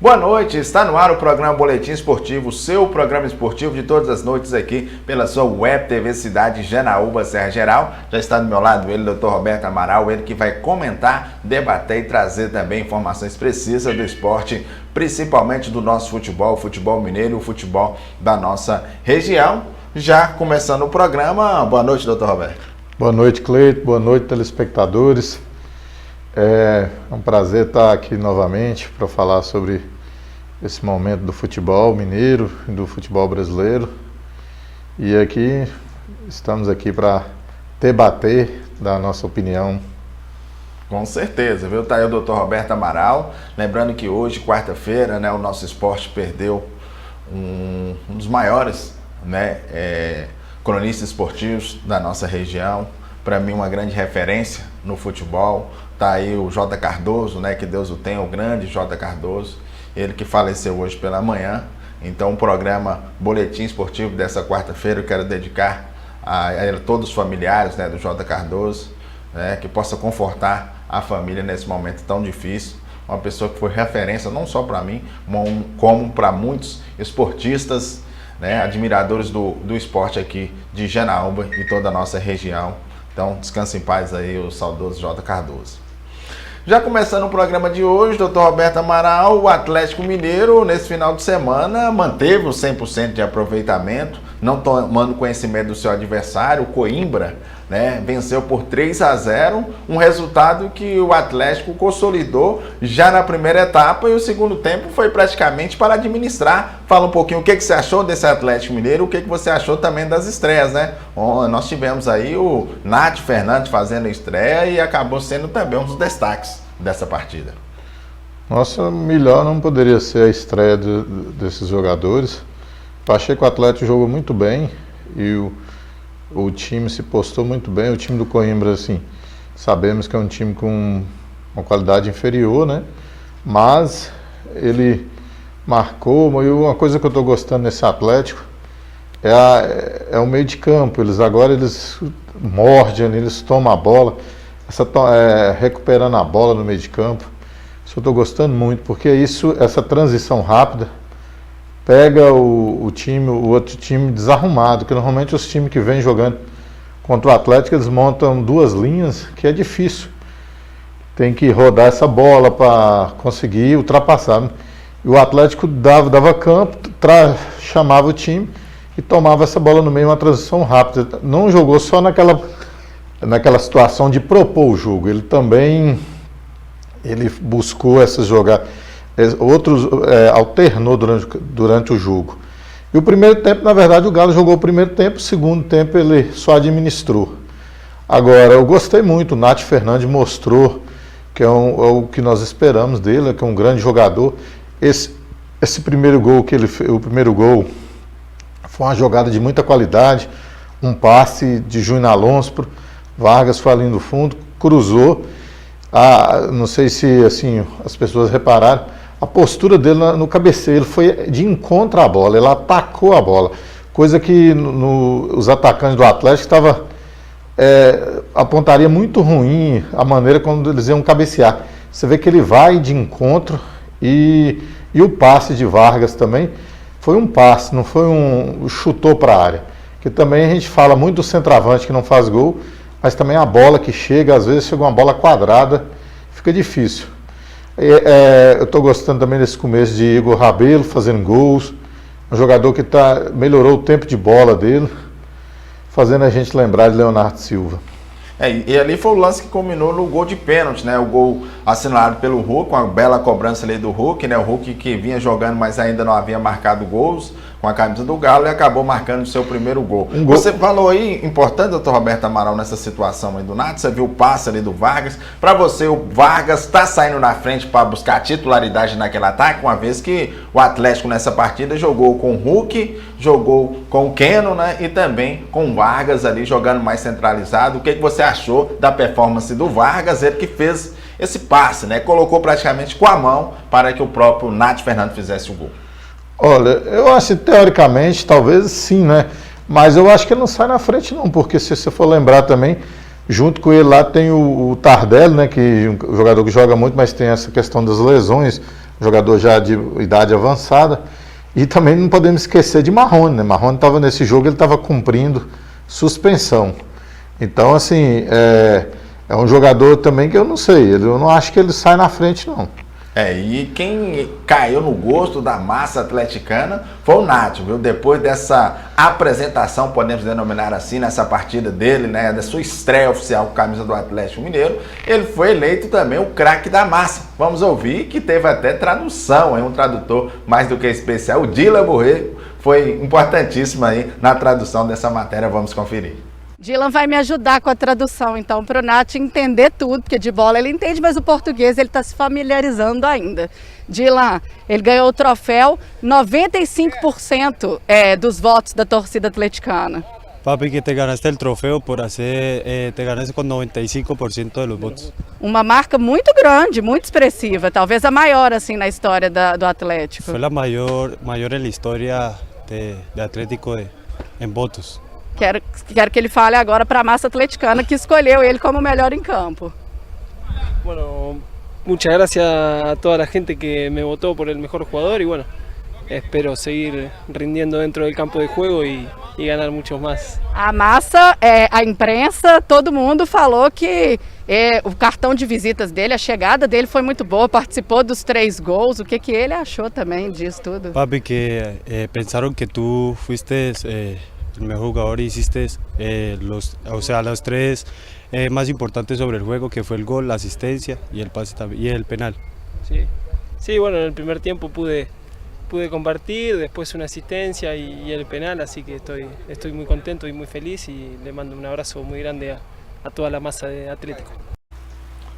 Boa noite, está no ar o programa Boletim Esportivo, seu programa esportivo de todas as noites aqui pela sua Web TV Cidade Janaúba, Serra Geral. Já está do meu lado ele, Dr. Roberto Amaral, ele que vai comentar, debater e trazer também informações precisas do esporte, principalmente do nosso futebol, o futebol mineiro, o futebol da nossa região. Já começando o programa, boa noite, Dr. Roberto. Boa noite, Cleito, boa noite, telespectadores. É um prazer estar aqui novamente para falar sobre esse momento do futebol mineiro e do futebol brasileiro. E aqui estamos aqui para debater, dar a nossa opinião. Com certeza, viu? Tá aí o Dr. Roberto Amaral. Lembrando que hoje, quarta-feira, né, o nosso esporte perdeu um dos maiores, né, cronistas esportivos da nossa região. Para mim, uma grande referência no futebol. Tá aí o J. Cardoso, né? Que Deus o tenha, o grande J. Cardoso. Ele que faleceu hoje pela manhã. Então, o programa Boletim Esportivo dessa quarta-feira eu quero dedicar a todos os familiares, né, do J. Cardoso, né, que possa confortar a família nesse momento tão difícil. Uma pessoa que foi referência não só para mim, como para muitos esportistas, né, admiradores do esporte aqui de Janaúba e toda a nossa região. Então, descanse em paz aí o saudoso J. Cardoso. Já começando o programa de hoje, Dr. Roberto Amaral, o Atlético Mineiro, nesse final de semana, manteve o 100% de aproveitamento, não tomando conhecimento do seu adversário, o Coimbra, né? Venceu por 3-0, um resultado que o Atlético consolidou já na primeira etapa e o segundo tempo foi praticamente para administrar. Fala um pouquinho o que você achou desse Atlético Mineiro, o que você achou também das estreias, né? Nós tivemos aí o Nath Fernandes fazendo estreia e acabou sendo também um dos destaques dessa partida. Nossa, melhor não poderia ser a estreia desses jogadores. Eu achei que o Atlético jogou muito bem e o time se postou muito bem. O time do Coimbra, assim, sabemos que é um time com uma qualidade inferior, né? Mas ele marcou, e uma coisa que eu estou gostando nesse Atlético é o meio de campo. Eles mordem, eles tomam a bola, recuperando a bola no meio de campo. Isso eu estou gostando muito, porque essa transição rápida pega o outro time desarrumado, que normalmente os times que vêm jogando contra o Atlético, eles montam duas linhas, que é difícil. Tem que rodar essa bola para conseguir ultrapassar. E o Atlético dava campo, chamava o time e tomava essa bola no meio, uma transição rápida. Não jogou só naquela situação de propor o jogo, ele também buscou essas jogadas. Alternou durante o jogo. E o primeiro tempo, na verdade, o Galo jogou o primeiro tempo, o segundo tempo ele só administrou. Agora, eu gostei muito, o Nath Fernandes mostrou que é o que nós esperamos dele, que é um grande jogador. Esse primeiro gol que ele fez, o primeiro gol foi uma jogada de muita qualidade, um passe de Júnior Alonso, Vargas foi ali no fundo, cruzou. Não sei se assim as pessoas repararam, a postura dele no cabeceio, ele foi de encontro à bola, ele atacou a bola, coisa que os atacantes do Atlético apontaria muito ruim a maneira como eles iam cabecear. Você vê que ele vai de encontro e o passe de Vargas também foi um passe, não foi chutou para a área, que também a gente fala muito do centroavante que não faz gol, mas também a bola que chega, às vezes chega uma bola quadrada, fica difícil. Eu estou gostando também desse começo de Igor Rabelo fazendo gols, um jogador que melhorou o tempo de bola dele, fazendo a gente lembrar de Leonardo Silva. E ali foi o lance que culminou no gol de pênalti, né? O gol assinalado pelo Hulk, uma bela cobrança ali do Hulk, né? O Hulk que vinha jogando, mas ainda não havia marcado gols com a camisa do Galo e acabou marcando o seu primeiro gol. Você falou aí, importante, doutor Roberto Amaral, nessa situação aí do Nath, você viu o passe ali do Vargas. Para você, o Vargas está saindo na frente para buscar titularidade naquele ataque, uma vez que o Atlético nessa partida jogou com o Hulk, jogou com o Keno, né? E também com o Vargas ali jogando mais centralizado. O que você achou da performance do Vargas? Ele que fez esse passe, né? Colocou praticamente com a mão para que o próprio Nath Fernandes fizesse o gol. Olha, eu acho que teoricamente, talvez sim, né? Mas eu acho que ele não sai na frente não, porque se você for lembrar também, junto com ele lá tem o Tardelli, né? Que é um jogador que joga muito, mas tem essa questão das lesões jogador já de idade avançada. E também não podemos esquecer de Marrone, né? Marrone estava nesse jogo, ele estava cumprindo suspensão. Então, assim, é um jogador também que eu não sei, eu não acho que ele sai na frente, não. E quem caiu no gosto da massa atleticana foi o Nacho, viu? Depois dessa apresentação, podemos denominar assim, nessa partida dele, né, da sua estreia oficial com a camisa do Atlético Mineiro, ele foi eleito também o craque da massa. Vamos ouvir que teve até tradução, um tradutor mais do que especial, o Dylan Borrego, foi importantíssimo aí na tradução dessa matéria, vamos conferir. Dylan vai me ajudar com a tradução, então, para o Nath entender tudo, porque de bola ele entende, mas o português ele está se familiarizando ainda. Dylan, ele ganhou o troféu, 95% dos votos da torcida atleticana. Papi, que te ganaste el trofeo por hacer, te ganaste com 95% dos votos. Uma marca muito grande, muito expressiva, talvez a maior assim na história do Atlético. Foi a maior na história de Atlético em votos. Quero que ele fale agora para a massa atleticana que escolheu ele como o melhor em campo. Bueno, muchas gracias a toda la gente que me votó por el mejor jugador y bueno, espero seguir rindiendo dentro del campo de juego y ganar muchos más. A massa, a imprensa, todo mundo falou que o cartão de visitas dele, a chegada dele foi muito boa, participou dos 3 gols. O que ele achou também disso tudo? Papi, que pensaram que tu fuiste el mejor jugador y hiciste los 3 más importantes sobre el juego, que fue el gol, la asistencia y el pase y el penal. Sí, bueno, en el primer tiempo pude compartir, después una asistencia y el penal, así que estoy muy contento y muy feliz y le mando un abrazo muy grande a toda la masa de Atlético.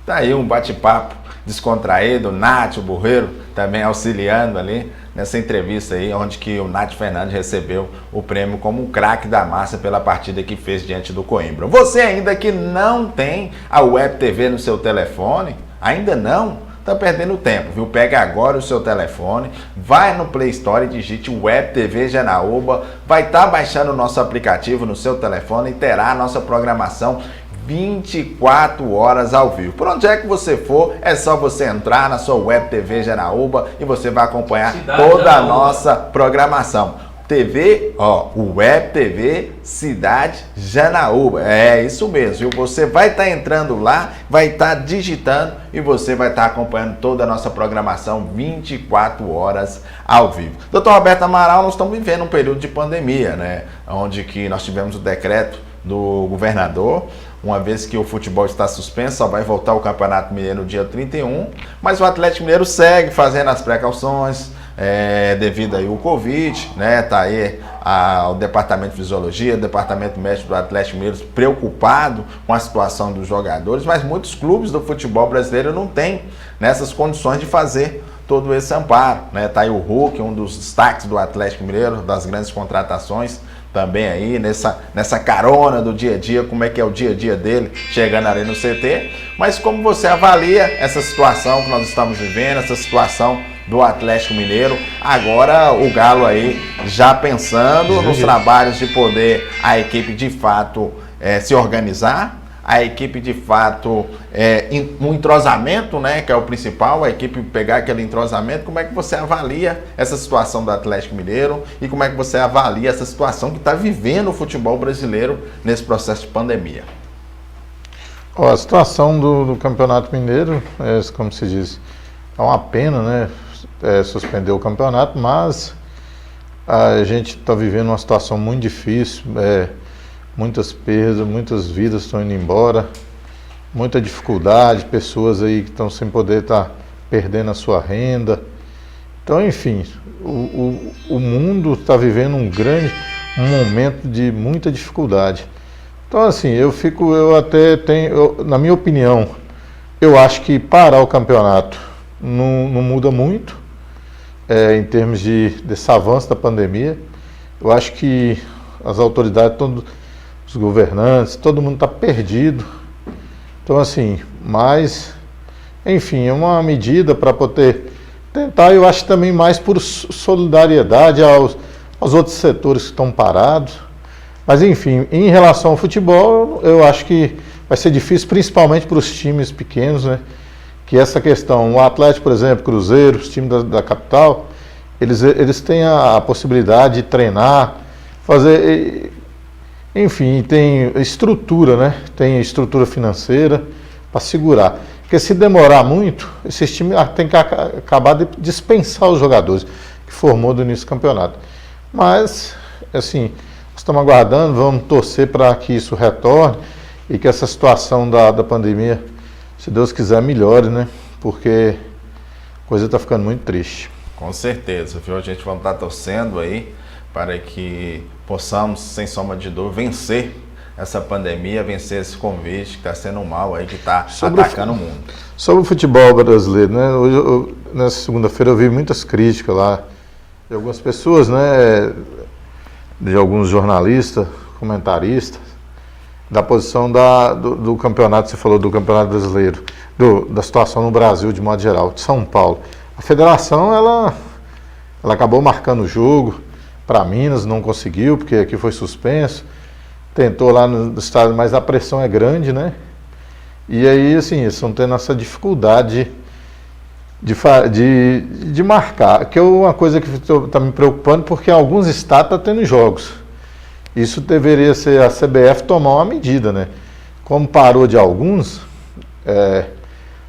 Tá aí um bate-papo descontraído, o Nath, o Borrego, também auxiliando ali nessa entrevista aí, onde que o Nath Fernandes recebeu o prêmio como o craque da massa pela partida que fez diante do Coimbra. Você ainda que não tem a Web TV no seu telefone, ainda não, tá perdendo tempo, viu? Pega agora o seu telefone, vai no Play Store e digite Web TV Janaúba, vai estar baixando o nosso aplicativo no seu telefone e terá a nossa programação 24 horas ao vivo. Por onde é que você for, é só você entrar na sua Web TV Janaúba e você vai acompanhar toda a nossa programação. TV, o Web TV Cidade Janaúba. É isso mesmo, viu? Você vai estar entrando lá, vai estar digitando e você vai estar acompanhando toda a nossa programação 24 horas ao vivo. Doutor Roberto Amaral, nós estamos vivendo um período de pandemia, né? Onde que nós tivemos o decreto do governador, uma vez que o futebol está suspenso, só vai voltar o Campeonato Mineiro no dia 31, mas o Atlético Mineiro segue fazendo as precauções, devido aí ao Covid, né? Tá aí o Departamento de Fisiologia, o Departamento Médico do Atlético Mineiro preocupado com a situação dos jogadores, mas muitos clubes do futebol brasileiro não têm nessas condições de fazer todo esse amparo, né? Tá aí o Hulk, um dos destaques do Atlético Mineiro, das grandes contratações, também aí nessa carona do dia a dia, como é que é o dia a dia dele chegando ali no CT, mas como você avalia essa situação que nós estamos vivendo, essa situação do Atlético Mineiro, agora o Galo aí já pensando nos trabalhos de poder a equipe de fato se organizar, a equipe de fato, um entrosamento, né, que é o principal, a equipe pegar aquele entrosamento. Como é que você avalia essa situação do Atlético Mineiro e como é que você avalia essa situação que está vivendo o futebol brasileiro nesse processo de pandemia? A situação do Campeonato Mineiro, como se diz, é uma pena, né, suspender o campeonato, mas a gente está vivendo uma situação muito difícil, muitas perdas, muitas vidas estão indo embora, muita dificuldade, pessoas aí que estão sem poder estar perdendo a sua renda. Então, enfim, o mundo está vivendo um momento de muita dificuldade. Então, assim, na minha opinião, eu acho que parar o campeonato não muda muito em termos desse avanço da pandemia. Eu acho que as autoridades, os governantes, todo mundo está perdido. Então, assim, mas, enfim, é uma medida para poder tentar, eu acho também mais por solidariedade aos outros setores que estão parados. Mas, enfim, em relação ao futebol, eu acho que vai ser difícil, principalmente para os times pequenos, né, que essa questão, o Atlético, por exemplo, Cruzeiro, os times da capital, eles têm a possibilidade de treinar, fazer, enfim, tem estrutura, né? Tem estrutura financeira para segurar. Porque se demorar muito, esses times têm que acabar de dispensar os jogadores que formou do início do campeonato. Mas, assim, nós estamos aguardando, vamos torcer para que isso retorne e que essa situação da pandemia, se Deus quiser, melhore, né? Porque a coisa está ficando muito triste. Com certeza, viu? A gente vai estar torcendo aí para que possamos, sem sombra de dúvida, vencer essa pandemia, vencer esse Covid que está sendo um mal aí, que está atacando o mundo. Sobre o futebol brasileiro, né? Hoje, nessa segunda-feira eu vi muitas críticas lá de algumas pessoas, né? De alguns jornalistas, comentaristas, da posição do campeonato, você falou do campeonato brasileiro, da situação no Brasil de modo geral, de São Paulo. A federação, ela acabou marcando o jogo para Minas, não conseguiu, porque aqui foi suspenso. Tentou lá no estado, mas a pressão é grande, né? E aí, assim, eles estão tendo essa dificuldade de marcar, que é uma coisa que está me preocupando, porque alguns estados estão tendo jogos. Isso deveria ser a CBF tomar uma medida, né? Como parou de alguns,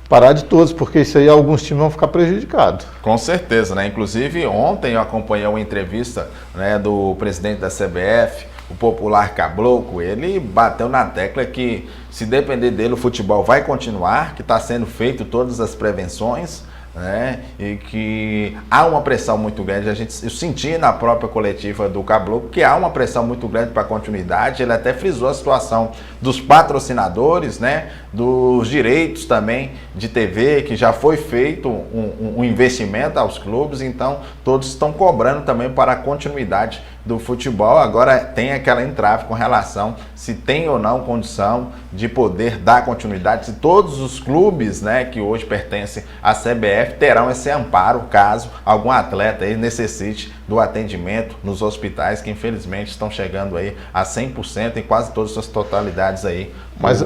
parar de todos, porque isso aí alguns times vão ficar prejudicados. Com certeza, né? Inclusive, ontem eu acompanhei uma entrevista, né, do presidente da CBF, o popular Caboclo. Ele bateu na tecla que, se depender dele, o futebol vai continuar, que está sendo feito todas as prevenções, né? E que há uma pressão muito grande. Eu senti na própria coletiva do Caboclo que há uma pressão muito grande para a continuidade. Ele até frisou a situação dos patrocinadores, né? Dos direitos também de TV, que já foi feito um investimento aos clubes, então todos estão cobrando também para a continuidade do futebol. Agora tem aquela entrave com relação se tem ou não condição de poder dar continuidade, se todos os clubes, né, que hoje pertencem à CBF terão esse amparo caso algum atleta aí necessite do atendimento nos hospitais, que infelizmente estão chegando aí a 100% em quase todas as suas totalidades aí. Mas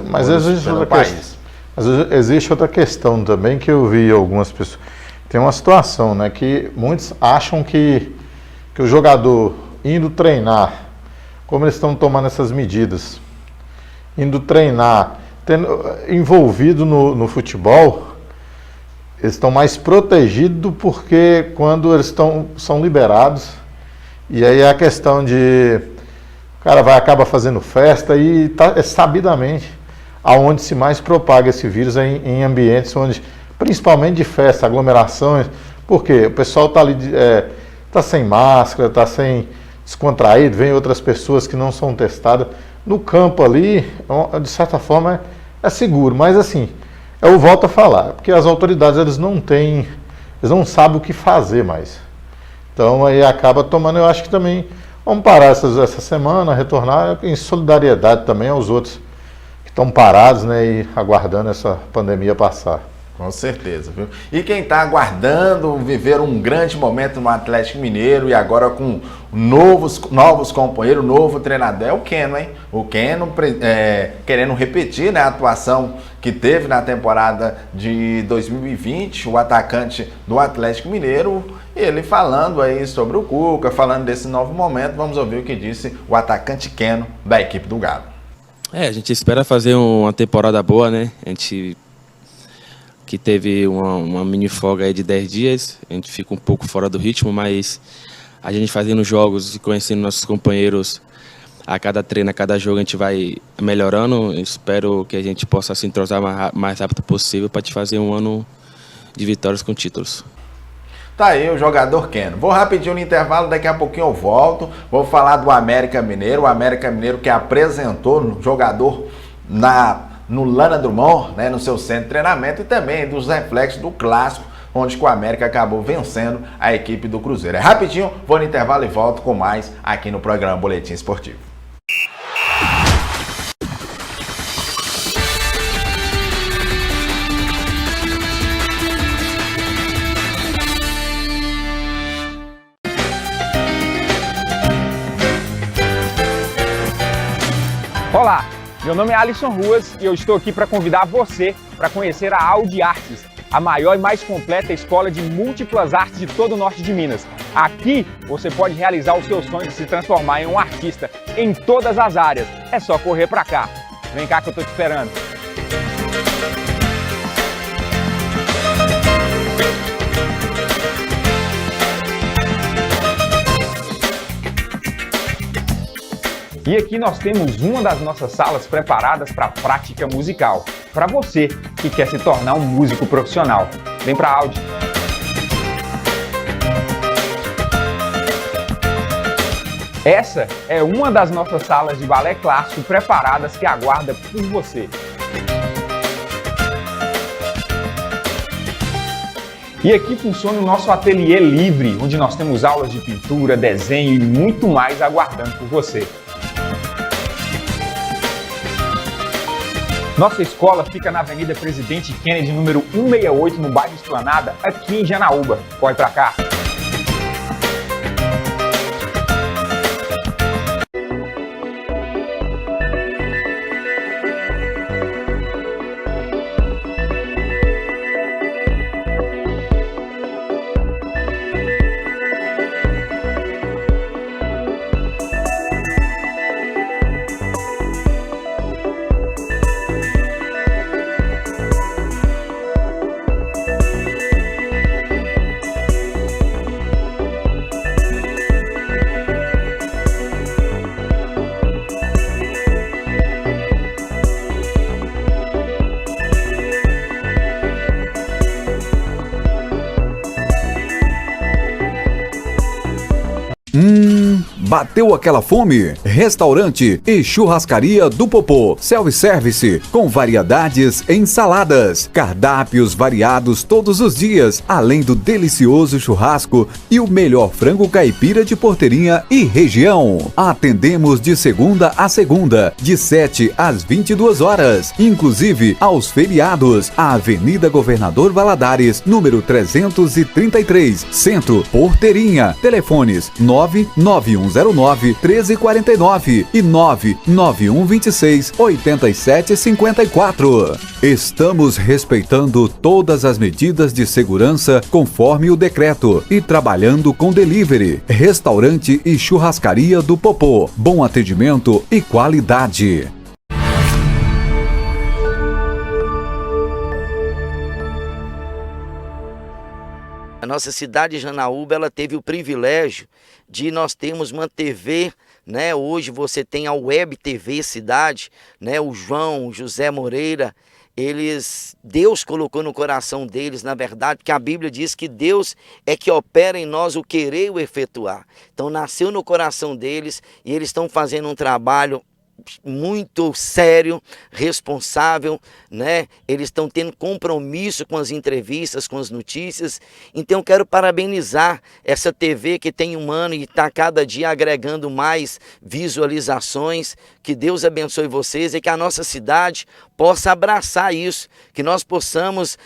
existe outra questão também que eu vi algumas pessoas. Tem uma situação, né, que muitos acham que o jogador indo treinar, como eles estão tomando essas medidas, indo treinar, envolvido no futebol, eles estão mais protegidos, porque quando eles são liberados, e aí é a questão de o cara acaba fazendo festa e sabidamente aonde se mais propaga esse vírus é em ambientes onde, principalmente de festa, aglomerações, porque o pessoal está ali, está sem máscara, está sem descontraído, vem outras pessoas que não são testadas. No campo ali, de certa forma, é seguro, mas assim, eu volto a falar, porque as autoridades eles não sabem o que fazer mais. Então aí acaba tomando, eu acho que também vamos parar essa semana, retornar em solidariedade também aos outros que estão parados, né, e aguardando essa pandemia passar. Com certeza, viu? E quem está aguardando viver um grande momento no Atlético Mineiro e agora com novos companheiros, novo treinador, é o Keno, hein? O Keno querendo repetir, né, a atuação que teve na temporada de 2020, o atacante do Atlético Mineiro, ele falando aí sobre o Cuca, falando desse novo momento. Vamos ouvir o que disse o atacante Keno da equipe do Galo. A gente espera fazer uma temporada boa, né? A gente que teve uma mini folga aí de 10 dias, a gente fica um pouco fora do ritmo, mas a gente fazendo jogos e conhecendo nossos companheiros a cada treino, a cada jogo, a gente vai melhorando. Eu espero que a gente possa se entrosar mais rápido possível para te fazer um ano de vitórias com títulos. Tá aí o jogador Keno. Vou rapidinho no intervalo, daqui a pouquinho eu volto. Vou falar do América Mineiro, o América Mineiro que apresentou o jogador no Lana Drummond, né, no seu centro de treinamento, e também dos reflexos do clássico, onde o América acabou vencendo a equipe do Cruzeiro. É rapidinho, vou no intervalo e volto com mais aqui no programa Boletim Esportivo. Olá, meu nome é Alisson Ruas e eu estou aqui para convidar você para conhecer a Audi Artes, a maior e mais completa escola de múltiplas artes de todo o norte de Minas. Aqui você pode realizar o seu sonho de se transformar em um artista em todas as áreas. É só correr pra cá. Vem cá que eu tô te esperando. E aqui nós temos uma das nossas salas preparadas para a prática musical, para você que quer se tornar um músico profissional. Vem para a Audi. Essa é uma das nossas salas de balé clássico preparadas que aguarda por você. E aqui funciona o nosso ateliê livre, onde nós temos aulas de pintura, desenho e muito mais aguardando por você. Nossa escola fica na Avenida Presidente Kennedy, número 168, no bairro Esplanada, aqui em Janaúba. Corre pra cá! Bateu aquela fome? Restaurante e churrascaria do Popô. Self-service com variedades em saladas, cardápios variados todos os dias, além do delicioso churrasco e o melhor frango caipira de Porteirinha e região. Atendemos de segunda a segunda, de 7 às 22 horas, inclusive aos feriados. A Avenida Governador Valadares, número 333, Centro, Porteirinha. Telefones 99109-1349 e 99126-8754. Estamos respeitando todas as medidas de segurança conforme o decreto e trabalhando com delivery. Restaurante e churrascaria do Popô. Bom atendimento e qualidade. A nossa cidade de Janaúba, ela teve o privilégio de nós termos uma TV, né? Hoje você tem a Web TV Cidade, né? O João, o José Moreira, Deus colocou no coração deles, na verdade, porque a Bíblia diz que Deus é que opera em nós o querer e o efetuar. Então nasceu no coração deles e eles estão fazendo um trabalho muito sério, responsável, né? Eles estão tendo compromisso com as entrevistas, com as notícias. Então eu quero parabenizar essa TV que tem 1 ano e está cada dia agregando mais visualizações. Que Deus abençoe vocês e que a nossa cidade possa abraçar isso, que nós possamos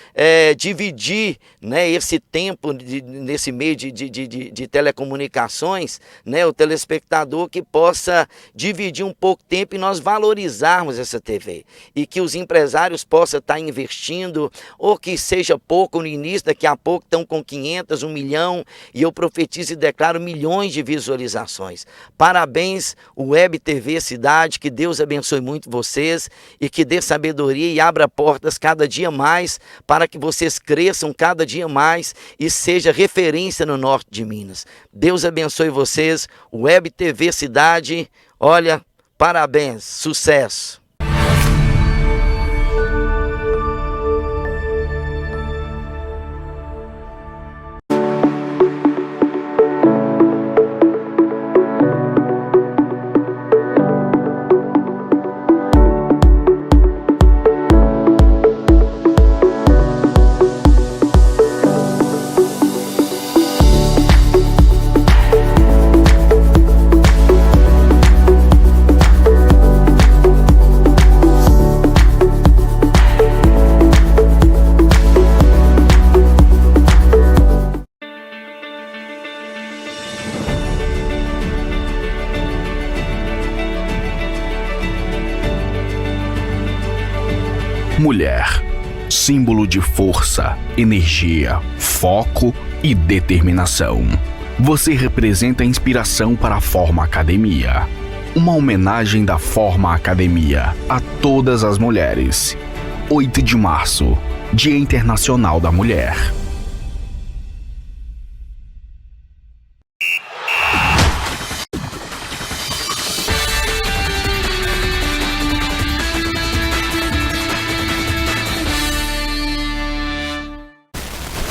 dividir, né, esse tempo nesse meio de telecomunicações, né, o telespectador que possa dividir um pouco tempo e nós valorizarmos essa TV e que os empresários possam estar investindo, ou que seja pouco no início, daqui a pouco estão com 500, 1 milhão, e eu profetizo e declaro milhões de visualizações. Parabéns, Web TV Cidade, que Deus abençoe muito vocês e que dê sabedoria e abra portas cada dia mais para que vocês cresçam cada dia mais e seja referência no norte de Minas. Deus abençoe vocês, Web TV Cidade, olha, parabéns, sucesso! Mulher, símbolo de força, energia, foco e determinação. Você representa a inspiração para a Forma Academia. Uma homenagem da Forma Academia a todas as mulheres. 8 de março, Dia Internacional da Mulher.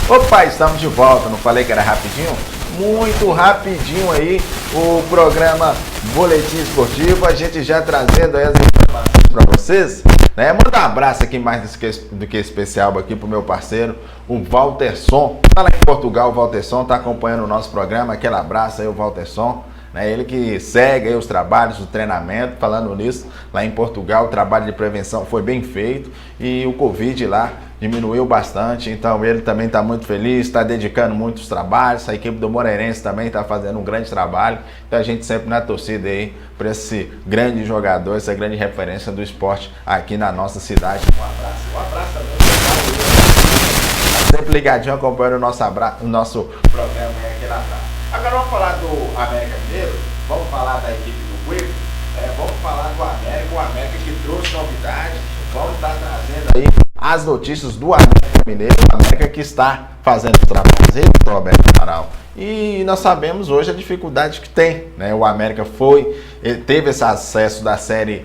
Opa, estamos de volta, não falei que era rapidinho? Muito rapidinho aí o programa Boletim Esportivo, a gente já trazendo aí as informações para vocês, né? Mandar um abraço aqui mais do que especial aqui pro meu parceiro, o Walterson, tá lá em Portugal, o Walterson tá acompanhando o nosso programa, aquele abraço aí o Walterson, né? Ele que segue aí os trabalhos, o treinamento, falando nisso, lá em Portugal o trabalho de prevenção foi bem feito e o Covid lá diminuiu bastante, então ele também está muito feliz, está dedicando muitos trabalhos, a equipe do Moreirense também está fazendo um grande trabalho, então a gente sempre na torcida aí para esse grande jogador, essa grande referência do esporte aqui na nossa cidade. Um abraço também, tá sempre ligadinho acompanhando o nosso programa aqui na tarde. Agora vamos falar do América Mineiro, vamos falar da equipe do Cuico, vamos falar do América, o América que trouxe novidade, vamos estar trazendo aí as notícias do América Mineiro, o América que está fazendo os trabalhos aí do Roberto Amaral. E nós sabemos hoje a dificuldade que tem, né? O América teve esse acesso da série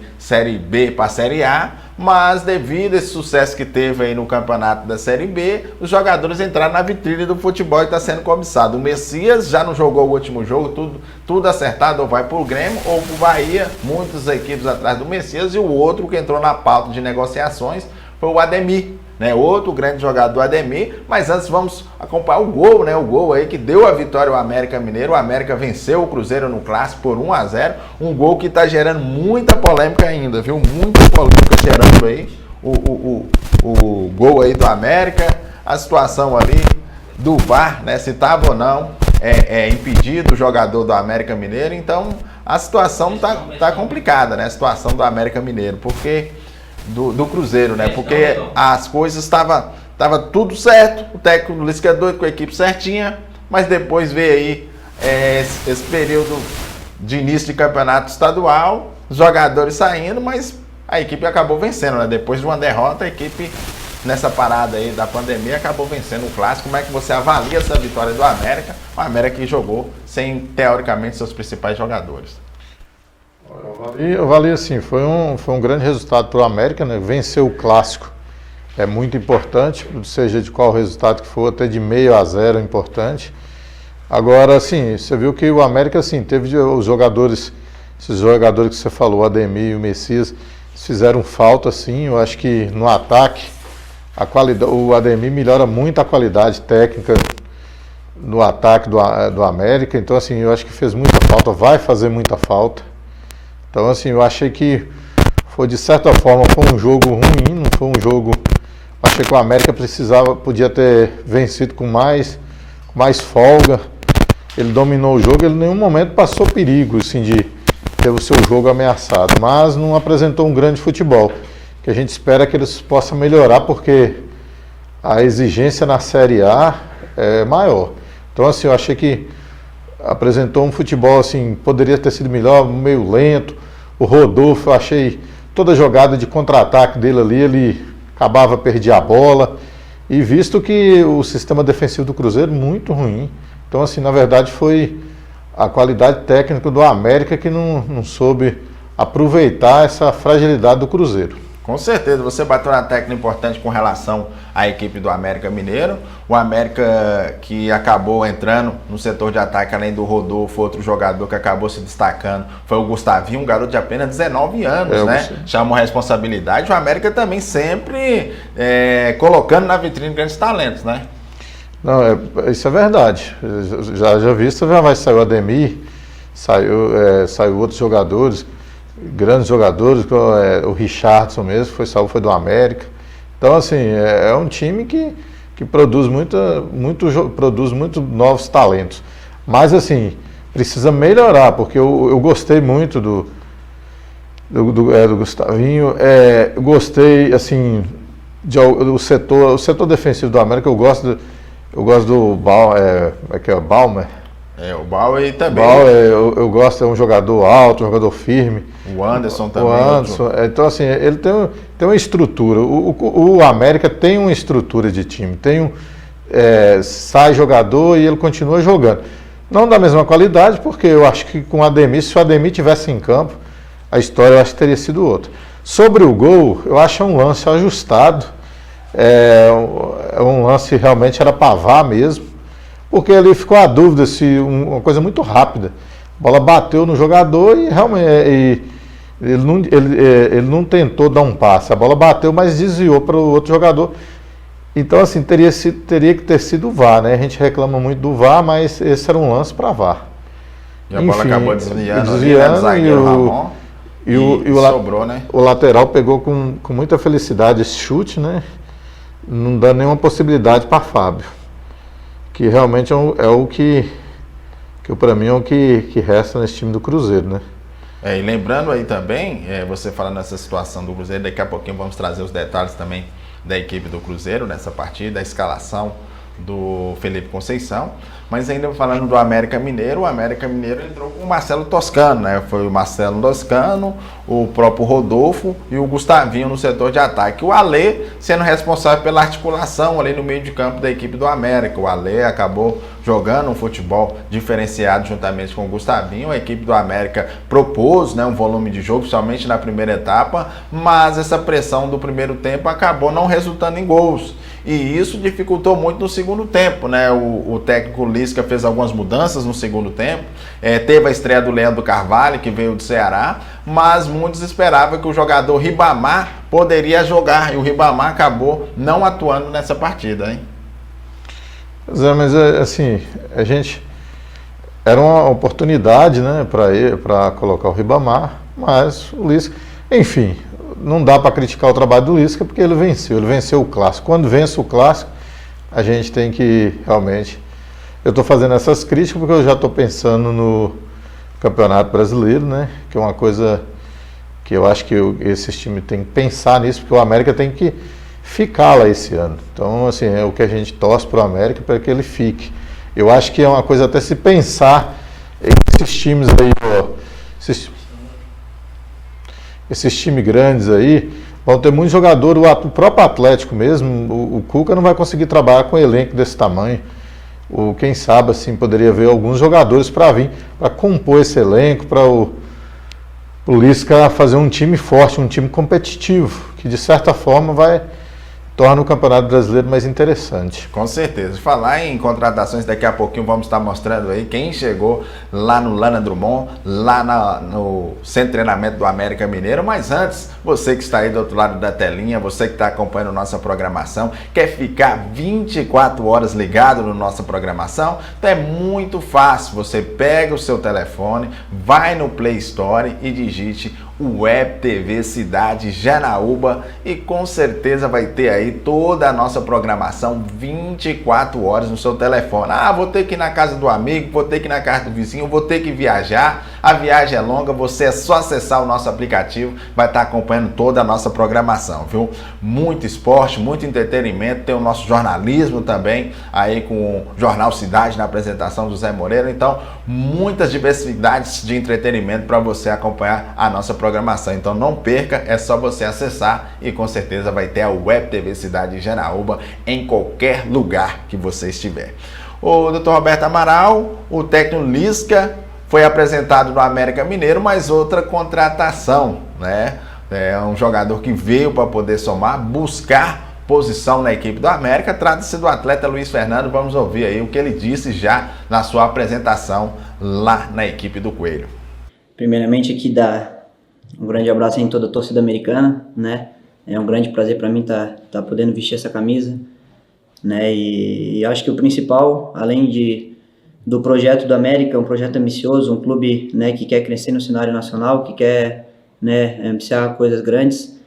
B para a Série A, mas devido a esse sucesso que teve aí no campeonato da Série B, os jogadores entraram na vitrine do futebol e está sendo cobiçado. O Messias já não jogou o último jogo, tudo acertado, ou vai para o Grêmio ou para o Bahia, muitas equipes atrás do Messias, e o outro que entrou na pauta de negociações foi o Ademir, né? Outro grande jogador, Ademir. Mas antes vamos acompanhar o gol, né? O gol aí que deu a vitória ao América Mineiro. O América venceu o Cruzeiro no Clássico por 1-0. Um gol que está gerando muita polêmica ainda, viu? Muita polêmica gerando aí o gol aí do América. A situação ali do VAR, né? Se estava ou não impedido o jogador do América Mineiro. Então a situação tá complicada, né? A situação do América Mineiro, porque do Cruzeiro, né? Porque as coisas tava tudo certo, o técnico Luiz que é doido com a equipe certinha, mas depois veio aí esse período de início de campeonato estadual, os jogadores saindo, mas a equipe acabou vencendo, né? Depois de uma derrota, a equipe nessa parada aí da pandemia acabou vencendo o Clássico. Como é que você avalia essa vitória do América? O América que jogou sem, teoricamente, seus principais jogadores. Eu avalio assim, foi um grande resultado para o América, né? Vencer o Clássico é muito importante, seja de qual resultado que for, até de 0,5 é importante. Agora, assim, você viu que o América, assim, teve os jogadores, esses jogadores que você falou, o Ademir e o Messias, fizeram falta, assim. Eu acho que no ataque, o Ademir melhora muito a qualidade técnica no ataque do América, então, assim, eu acho que fez muita falta, vai fazer muita falta. Então, assim, eu achei que foi, de certa forma, foi um jogo ruim, não foi um jogo... Achei que o América podia ter vencido com mais folga. Ele dominou o jogo, ele em nenhum momento passou perigo, assim, de ter o seu jogo ameaçado, mas não apresentou um grande futebol, que a gente espera que eles possam melhorar, porque a exigência na Série A é maior. Então, assim, eu achei que apresentou um futebol, assim, poderia ter sido melhor, meio lento. O Rodolfo, eu achei toda jogada de contra-ataque dele ali, ele perdia a bola. E visto que o sistema defensivo do Cruzeiro muito ruim. Então, assim, na verdade foi a qualidade técnica do América que não soube aproveitar essa fragilidade do Cruzeiro. Com certeza, você bateu na tecla importante com relação à equipe do América Mineiro. O América que acabou entrando no setor de ataque, além do Rodolfo, outro jogador que acabou se destacando foi o Gustavinho, um garoto de apenas 19 anos, né? Chamou responsabilidade. O América também sempre colocando na vitrine grandes talentos, né? Não, isso é verdade. Já vi, vai sair o Ademir, saiu outros jogadores, grandes jogadores, o Richardson mesmo, foi do América. Então, assim, é um time que produz muito novos talentos. Mas, assim, precisa melhorar, porque eu gostei muito do Gustavinho. Eu gostei, assim, o setor defensivo do América, eu gosto do Baumer. O Bauer também. Eu gosto, é um jogador alto, um jogador firme. O Anderson também. O Anderson, então assim, ele tem uma estrutura. O América tem uma estrutura de time. Sai jogador e ele continua jogando. Não da mesma qualidade, porque eu acho que com o Ademir, se o Ademir tivesse em campo, a história eu acho que teria sido outra. Sobre o gol, eu acho um lance ajustado. Um lance realmente era para VAR mesmo, porque ali ficou a dúvida se uma coisa muito rápida. A bola bateu no jogador e realmente ele não tentou dar um passe. A bola bateu, mas desviou para o outro jogador. Então, assim, teria que ter sido o VAR, né? A gente reclama muito do VAR, mas esse era um lance para VAR. E a bola acabou desviando o zagueiro Ramon. E sobrou, né? O lateral pegou com muita felicidade esse chute, né? Não dá nenhuma possibilidade para Fábio. Que realmente é o que para mim é o que resta nesse time do Cruzeiro, né? E lembrando aí também, você falando nessa situação do Cruzeiro, daqui a pouquinho vamos trazer os detalhes também da equipe do Cruzeiro nessa partida, a escalação do Felipe Conceição. Mas ainda falando do América Mineiro, o América Mineiro entrou com o Marcelo Toscano, né? Foi o Marcelo Toscano, o próprio Rodolfo e o Gustavinho no setor de ataque. O Alê sendo responsável pela articulação ali no meio de campo da equipe do América. O Alê acabou jogando um futebol diferenciado juntamente com o Gustavinho. A equipe do América propôs, né, um volume de jogo, somente na primeira etapa, mas essa pressão do primeiro tempo acabou não resultando em gols. E isso dificultou muito no segundo tempo, né? O técnico Lisca fez algumas mudanças no segundo tempo. Teve a estreia do Leandro Carvalho, que veio do Ceará, mas muitos esperavam que o jogador Ribamar poderia jogar. E o Ribamar acabou não atuando nessa partida, hein? Pois é, mas assim, a gente... Era uma oportunidade, né, para colocar o Ribamar, mas o Lisca... Enfim... Não dá para criticar o trabalho do Lisca porque ele venceu o Clássico. Quando vence o Clássico, a gente tem que realmente... Eu estou fazendo essas críticas porque eu já estou pensando no Campeonato Brasileiro, né? Que é uma coisa que eu acho que esses times têm que pensar nisso, porque o América tem que ficar lá esse ano. Então, assim, é o que a gente torce para o América para que ele fique. Eu acho que é uma coisa até se pensar esses times aí, ó, esses times grandes aí, vão ter muito jogador, o próprio Atlético mesmo, o Cuca não vai conseguir trabalhar com um elenco desse tamanho. Quem sabe, assim, poderia ver alguns jogadores para vir, para compor esse elenco, para o Lisca fazer um time forte, um time competitivo, que de certa forma torna o Campeonato Brasileiro mais interessante. Com certeza. Falar em contratações, daqui a pouquinho vamos estar mostrando aí quem chegou lá no Lana Drummond, lá no Centro de Treinamento do América Mineiro. Mas antes, você que está aí do outro lado da telinha, você que está acompanhando nossa programação, quer ficar 24 horas ligado na nossa programação? Então é muito fácil. Você pega o seu telefone, vai no Play Store e digite Web TV Cidade Janaúba e com certeza vai ter aí toda a nossa programação 24 horas no seu telefone. Vou ter que ir na casa do amigo, vou ter que ir na casa do vizinho, vou ter que viajar. A viagem é longa, você é só acessar o nosso aplicativo, vai estar acompanhando toda a nossa programação, viu? Muito esporte, muito entretenimento, tem o nosso jornalismo também, aí com o Jornal Cidade na apresentação do Zé Moreira. Então, muitas diversidades de entretenimento para você acompanhar a nossa programação. Então não perca, é só você acessar e com certeza vai ter a Web TV Cidade Janaúba em qualquer lugar que você estiver. O Dr. Roberto Amaral, o técnico Lisca, foi apresentado no América Mineiro, mas outra contratação, né? É um jogador que veio para poder somar, buscar posição na equipe do América. Trata-se do atleta Luiz Fernando. Vamos ouvir aí o que ele disse já na sua apresentação lá na equipe do Coelho. Primeiramente aqui dar um grande abraço em toda a torcida americana, né? É um grande prazer para mim tá podendo vestir essa camisa, né? E acho que o principal, além do projeto do América, um projeto ambicioso, um clube, né, que quer crescer no cenário nacional, que quer, né, ambiciar coisas grandes.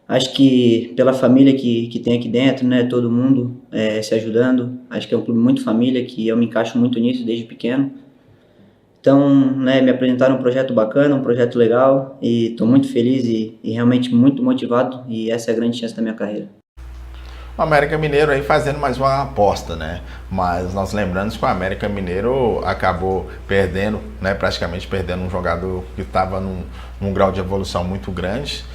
Acho que pela família que tem aqui dentro, né, todo mundo se ajudando. Acho que é um clube muito família, que eu me encaixo muito nisso desde pequeno. Então, né, me apresentaram um projeto bacana, um projeto legal, e estou muito feliz e realmente muito motivado, e essa é a grande chance da minha carreira. O América Mineiro aí fazendo mais uma aposta, né? Mas nós lembramos que o América Mineiro acabou perdendo, né? Praticamente perdendo um jogador que estava num grau de evolução muito grande.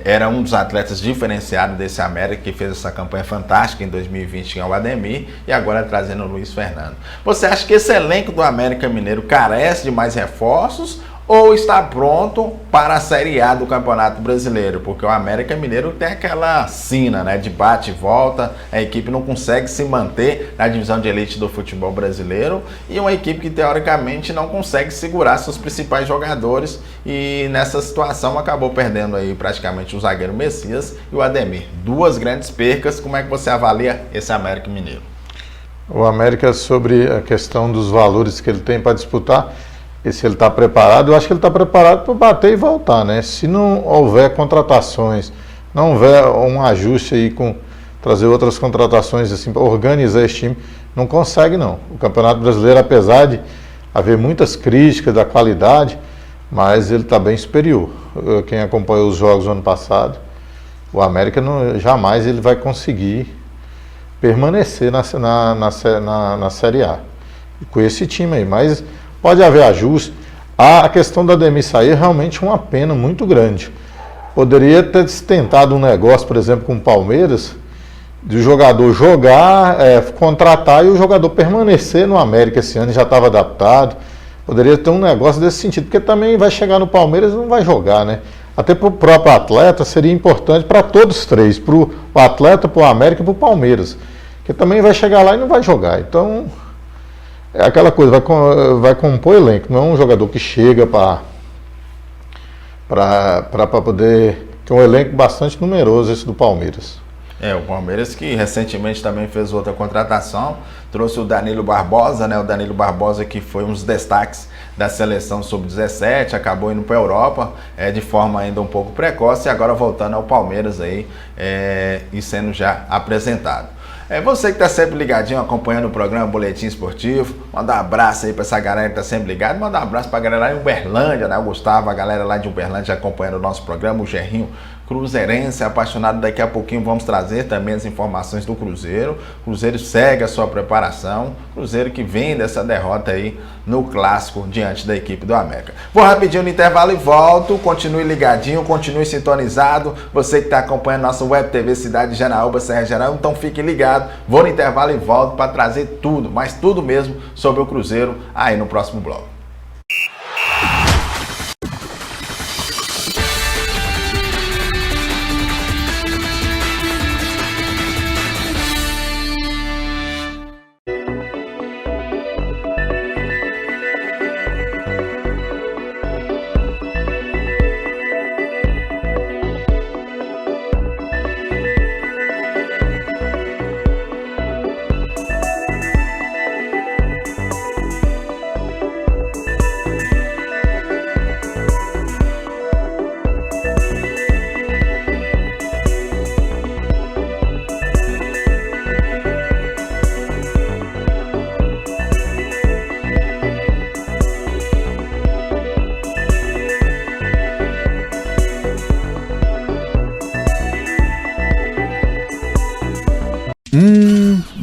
Era um dos atletas diferenciados desse América que fez essa campanha fantástica em 2020, que é o Ademir, e agora trazendo o Luiz Fernando. Você acha que esse elenco do América Mineiro carece de mais reforços ou está pronto para a Série A do Campeonato Brasileiro? Porque o América Mineiro tem aquela sina, né, de bate e volta, a equipe não consegue se manter na divisão de elite do futebol brasileiro e uma equipe que teoricamente não consegue segurar seus principais jogadores e nessa situação acabou perdendo aí praticamente o zagueiro Messias e o Ademir. 2 grandes percas. Como é que você avalia esse América Mineiro? O América, sobre a questão dos valores que ele tem para disputar, e se ele está preparado, eu acho que ele está preparado para bater e voltar, né? Se não houver contratações, não houver um ajuste aí com trazer outras contratações assim para organizar esse time, não consegue não. O Campeonato Brasileiro, apesar de haver muitas críticas da qualidade, mas ele está bem superior. Quem acompanhou os jogos do ano passado, o América jamais ele vai conseguir permanecer na Série A com esse time aí, mas pode haver ajuste. A questão da Ademir sair é realmente uma pena muito grande. Poderia ter tentado um negócio, por exemplo, com o Palmeiras, de o jogador jogar, contratar e o jogador permanecer no América esse ano, já estava adaptado. Poderia ter um negócio desse sentido, porque também vai chegar no Palmeiras e não vai jogar, né? Até para o próprio atleta seria importante para todos os três, para o atleta, para o América e para o Palmeiras, que também vai chegar lá e não vai jogar. Então, é aquela coisa, vai compor elenco, não é um jogador que chega para poder... que é um elenco bastante numeroso esse do Palmeiras. O Palmeiras que recentemente também fez outra contratação, trouxe o Danilo Barbosa, né? O Danilo Barbosa que foi um dos destaques da seleção sub-17, acabou indo para a Europa de forma ainda um pouco precoce e agora voltando ao Palmeiras aí e sendo já apresentado. Você que está sempre ligadinho, acompanhando o programa Boletim Esportivo, manda um abraço aí para essa galera que está sempre ligada, manda um abraço para a galera lá em Uberlândia, né? O Gustavo, a galera lá de Uberlândia acompanhando o nosso programa, o Gerrinho cruzeirense, apaixonado. Daqui a pouquinho vamos trazer também as informações do Cruzeiro. O Cruzeiro segue a sua preparação, Cruzeiro que vem dessa derrota aí no Clássico diante da equipe do América. Vou rapidinho no intervalo e volto, continue ligadinho, continue sintonizado, você que está acompanhando nossa Web TV Cidade de Janaúba, Serra Geral, então fique ligado, vou no intervalo e volto para trazer tudo, mas tudo mesmo sobre o Cruzeiro aí no próximo bloco.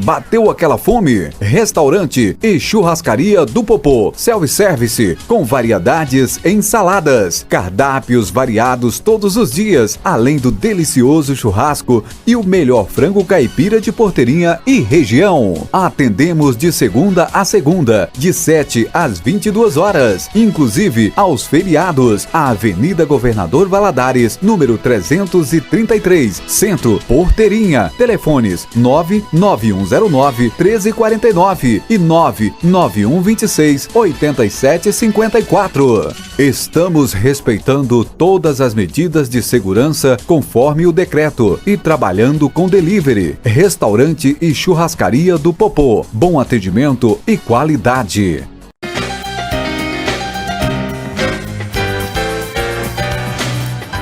Bateu aquela fome? Restaurante e churrascaria do Popô. Self-service com variedades em saladas, cardápios variados todos os dias, além do delicioso churrasco e o melhor frango caipira de Porteirinha e região. Atendemos de segunda a segunda, de 7 às 22 horas, inclusive aos feriados. A Avenida Governador Valadares, número 333, Centro, Porteirinha. Telefones 99109-1349 e 99126-8754. Estamos respeitando todas as medidas de segurança conforme o decreto e trabalhando com delivery. Restaurante e churrascaria do Popô. Bom atendimento e qualidade.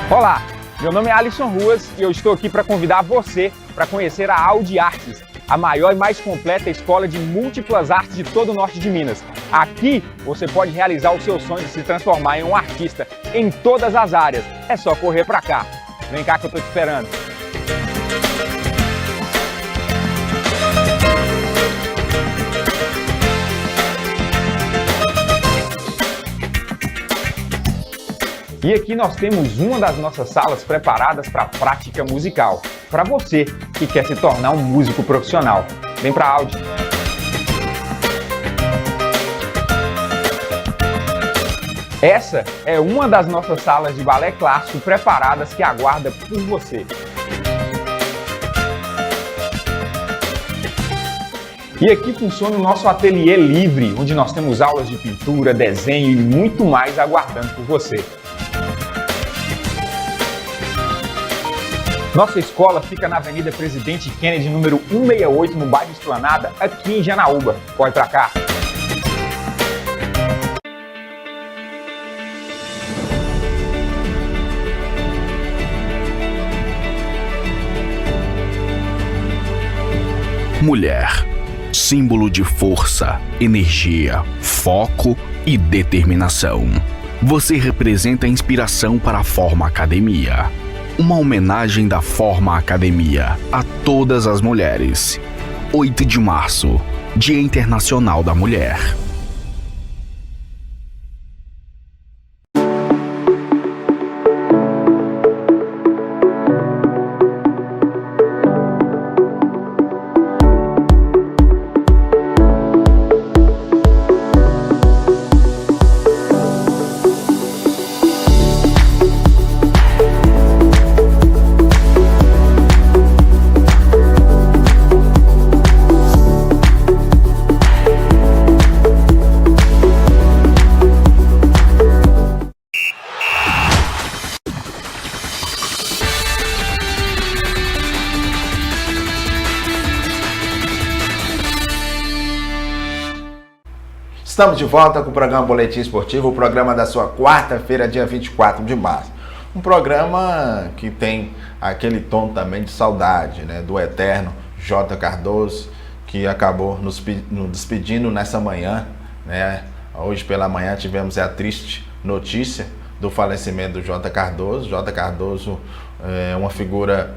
Olá, meu nome é Alisson Ruas e eu estou aqui para convidar você para conhecer a Audi Artes, a maior e mais completa escola de múltiplas artes de todo o norte de Minas. Aqui você pode realizar o seu sonho de se transformar em um artista em todas as áreas. É só correr para cá. Vem cá que eu tô te esperando. E aqui nós temos uma das nossas salas preparadas para a prática musical, para você que quer se tornar um músico profissional. Vem para a Audi. Essa é uma das nossas salas de balé clássico preparadas que aguarda por você. E aqui funciona o nosso ateliê livre, onde nós temos aulas de pintura, desenho e muito mais aguardando por você. Nossa escola fica na Avenida Presidente Kennedy, número 168, no bairro Esplanada, aqui em Janaúba. Corre pra cá! Mulher, símbolo de força, energia, foco e determinação. Você representa a inspiração para a Forma Academia. Uma homenagem da Forma Academia a todas as mulheres. 8 de março, Dia Internacional da Mulher. Estamos de volta com o programa Boletim Esportivo, o programa da sua quarta-feira, dia 24 de março. Um programa que tem aquele tom também de saudade, né, do eterno J. Cardoso, que acabou nos despedindo nessa manhã, né? Hoje pela manhã tivemos a triste notícia do falecimento do J. Cardoso. J. Cardoso é uma figura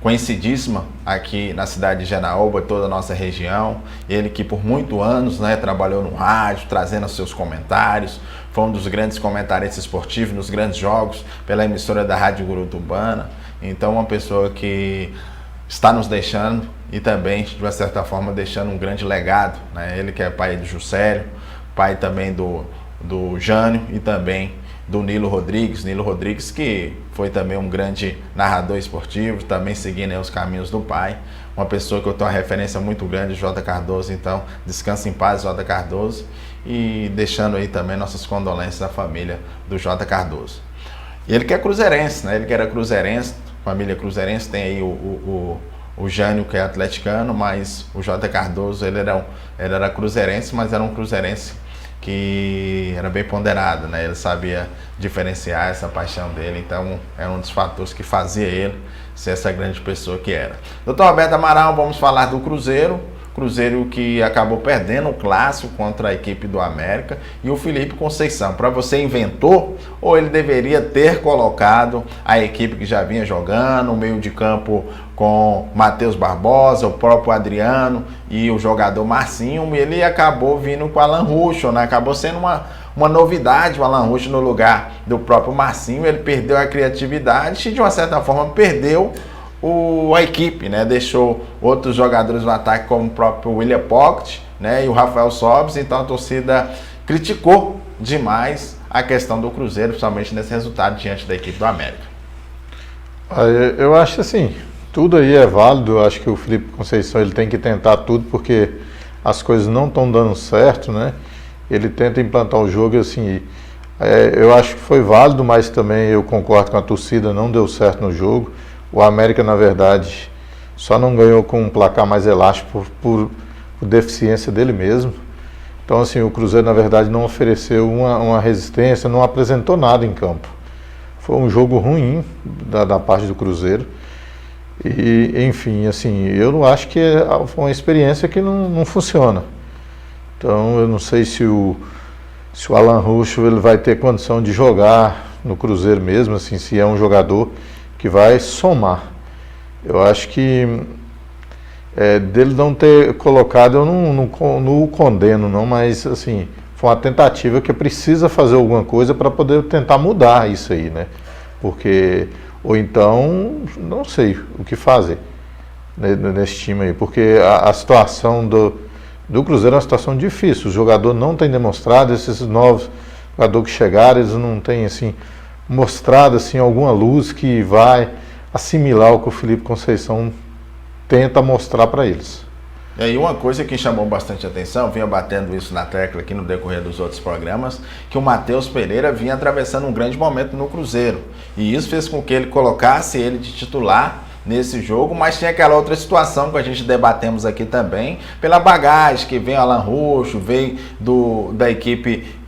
conhecidíssima aqui na cidade de Janaúba, toda a nossa região. Ele que por muitos anos, né, trabalhou no rádio, trazendo os seus comentários, foi um dos grandes comentaristas esportivos nos grandes jogos pela emissora da Rádio Gurutubana. Então uma pessoa que está nos deixando e também, de uma certa forma, deixando um grande legado, né? Ele que é pai do Juscelio, pai também do Jânio e também do Nilo Rodrigues, que foi também um grande narrador esportivo, também seguindo os caminhos do pai, uma pessoa que eu tenho uma referência muito grande, J. Cardoso. Então, descanse em paz, J. Cardoso, e deixando aí também nossas condolências à família do J. Cardoso. E ele que é cruzeirense, né? Ele que era cruzeirense, família cruzeirense, tem aí o Jânio, que é atleticano, mas o J. Cardoso, ele era cruzeirense, mas era um cruzeirense que era bem ponderado, né? Ele sabia diferenciar essa paixão dele, então era um dos fatores que fazia ele ser essa grande pessoa que era. Doutor Roberto Amaral, vamos falar do Cruzeiro que acabou perdendo o clássico contra a equipe do América, e o Felipe Conceição. Para você, inventou ou ele deveria ter colocado a equipe que já vinha jogando, o meio de campo com Matheus Barbosa, o próprio Adriano e o jogador Marcinho, e ele acabou vindo com o Alan Ruschel, né? Acabou sendo uma novidade o Alan Ruschel no lugar do próprio Marcinho. Ele perdeu a criatividade e de uma certa forma perdeu a equipe, né? Deixou outros jogadores no ataque, como o próprio William Pocket, né? E o Rafael Sobis. Então a torcida criticou demais a questão do Cruzeiro, principalmente nesse resultado diante da equipe do América. Eu acho assim, tudo aí é válido. Eu acho que o Felipe Conceição ele tem que tentar tudo, porque as coisas não estão dando certo, né? Ele tenta implantar o jogo assim. Eu acho que foi válido, mas também eu concordo com a torcida, não deu certo no jogo. O América, na verdade, só não ganhou com um placar mais elástico por deficiência dele mesmo. Então, assim, o Cruzeiro, na verdade, não ofereceu uma resistência, não apresentou nada em campo. Foi um jogo ruim da parte do Cruzeiro. E, enfim, assim, eu não acho que foi uma experiência que não funciona. Então, eu não sei se o Alan Ruschel ele vai ter condição de jogar no Cruzeiro mesmo, assim, se é um jogador que vai somar. Eu acho que dele não ter colocado, eu não o condeno não, mas assim, foi uma tentativa que precisa fazer alguma coisa para poder tentar mudar isso aí, né? Porque, ou então, não sei o que fazer nesse time aí, porque a situação do Cruzeiro é uma situação difícil, o jogador não tem demonstrado, esses novos jogadores que chegaram, eles não têm, assim, mostrado, assim, alguma luz que vai assimilar o que o Felipe Conceição tenta mostrar para eles. E aí uma coisa que chamou bastante atenção, vinha batendo isso na tecla aqui no decorrer dos outros programas, que o Matheus Pereira vinha atravessando um grande momento no Cruzeiro. E isso fez com que ele colocasse ele de titular nesse jogo, mas tinha aquela outra situação que a gente debatemos aqui também, pela bagagem que vem Alan Roxo, veio da equipe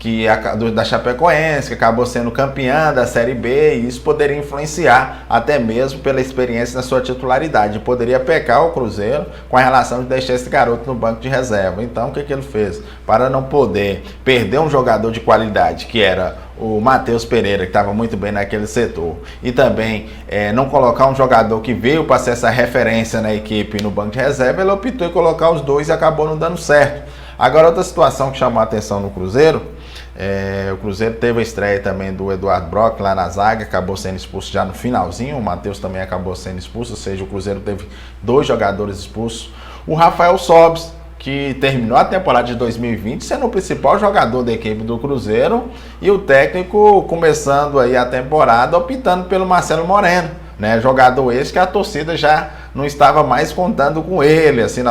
da Chapecoense, que acabou sendo campeã da Série B, e isso poderia influenciar até mesmo pela experiência na sua titularidade. Poderia pecar o Cruzeiro com a relação de deixar esse garoto no banco de reserva. Então, o que ele fez? Para não poder perder um jogador de qualidade, que era o Matheus Pereira, que estava muito bem naquele setor, e também não colocar um jogador que veio para ser essa referência na equipe no banco de reserva, ele optou em colocar os dois e acabou não dando certo. Agora, outra situação que chamou a atenção no Cruzeiro, o Cruzeiro teve a estreia também do Eduardo Brock lá na zaga, acabou sendo expulso já no finalzinho, o Matheus também acabou sendo expulso, ou seja, o Cruzeiro teve 2 jogadores expulsos. O Rafael Sobis, que terminou a temporada de 2020 sendo o principal jogador da equipe do Cruzeiro, e o técnico começando aí a temporada optando pelo Marcelo Moreno, né? Jogador esse que a torcida já não estava mais contando com ele, assim,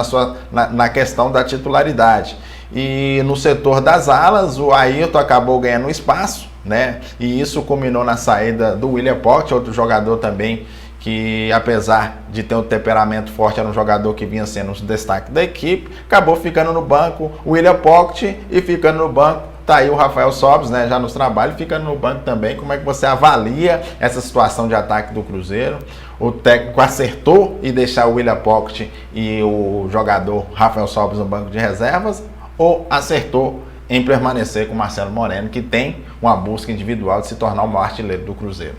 na questão da titularidade. E no setor das alas, o Ayrton acabou ganhando espaço, né? E isso culminou na saída do William Pocket, outro jogador também que, apesar de ter um temperamento forte, era um jogador que vinha sendo um destaque da equipe, acabou ficando no banco o William Pocket, e ficando no banco tá aí o Rafael Sobis, né, já nos trabalhos, ficando no banco também. Como é que você avalia essa situação de ataque do Cruzeiro? O técnico acertou em deixar o William Pocket e o jogador Rafael Sobis no banco de reservas, ou acertou em permanecer com o Marcelo Moreno, que tem uma busca individual de se tornar o maior artilheiro do Cruzeiro?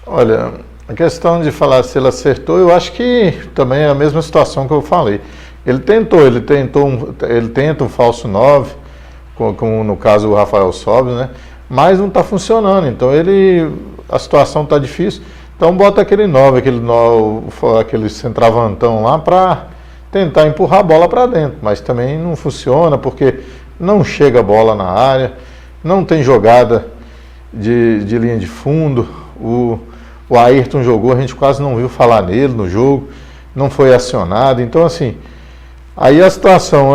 Olha, a questão de falar se ele acertou, eu acho que também é a mesma situação que eu falei. Ele tenta um falso 9, como no caso o Rafael Sobis, né? Mas não está funcionando, então a situação está difícil. Então bota aquele 9, aquele centravantão lá para tentar empurrar a bola para dentro, mas também não funciona porque não chega a bola na área, não tem jogada de linha de fundo. O Ayrton jogou, a gente quase não viu falar nele no jogo, não foi acionado. Então, assim, aí a situação,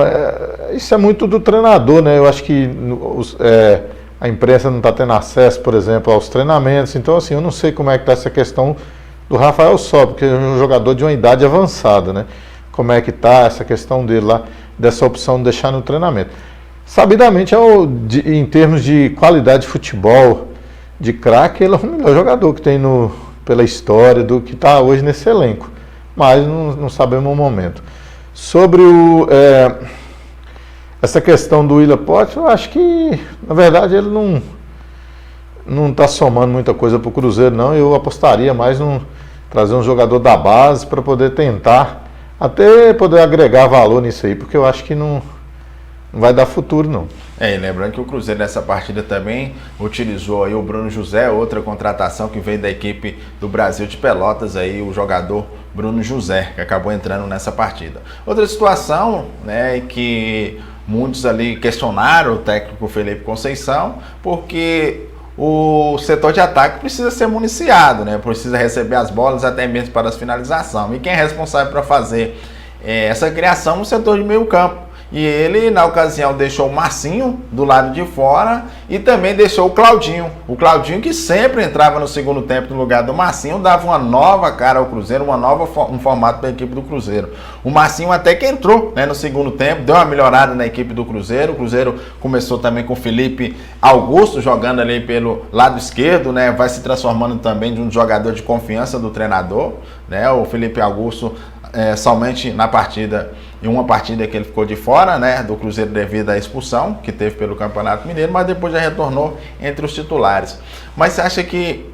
isso é muito do treinador, né? Eu acho que a imprensa não está tendo acesso, por exemplo, aos treinamentos. Então, assim, eu não sei como é que está essa questão do Rafael Sobis, porque é um jogador de uma idade avançada, né? Como é que está essa questão dele lá, dessa opção de deixar no treinamento. Sabidamente, em termos de qualidade de futebol, de craque, ele é o melhor jogador que tem pela história do que está hoje nesse elenco, mas não sabemos o momento. Sobre essa questão do William Pocket, eu acho que, na verdade, ele não está somando muita coisa para o Cruzeiro, não. Eu apostaria mais trazer um jogador da base para poder tentar, até poder agregar valor nisso aí, porque eu acho que não vai dar futuro, não. E lembrando que o Cruzeiro nessa partida também utilizou aí o Bruno José, outra contratação que veio da equipe do Brasil de Pelotas, aí o jogador Bruno José, que acabou entrando nessa partida. Outra situação, né, que muitos ali questionaram o técnico Felipe Conceição, porque o setor de ataque precisa ser municiado, né, precisa receber as bolas até mesmo para as finalizações. E quem é responsável para fazer essa criação no setor de meio campo? E ele, na ocasião, deixou o Marcinho do lado de fora e também deixou o Claudinho. O Claudinho, que sempre entrava no segundo tempo no lugar do Marcinho, dava uma nova cara ao Cruzeiro, um formato para a equipe do Cruzeiro. O Marcinho até que entrou, né, no segundo tempo, deu uma melhorada na equipe do Cruzeiro. O Cruzeiro começou também com o Felipe Augusto jogando ali pelo lado esquerdo, né, vai se transformando também de um jogador de confiança do treinador, né, o Felipe Augusto somente em uma partida que ele ficou de fora, né, do Cruzeiro devido à expulsão que teve pelo Campeonato Mineiro, mas depois já retornou entre os titulares. Mas você acha que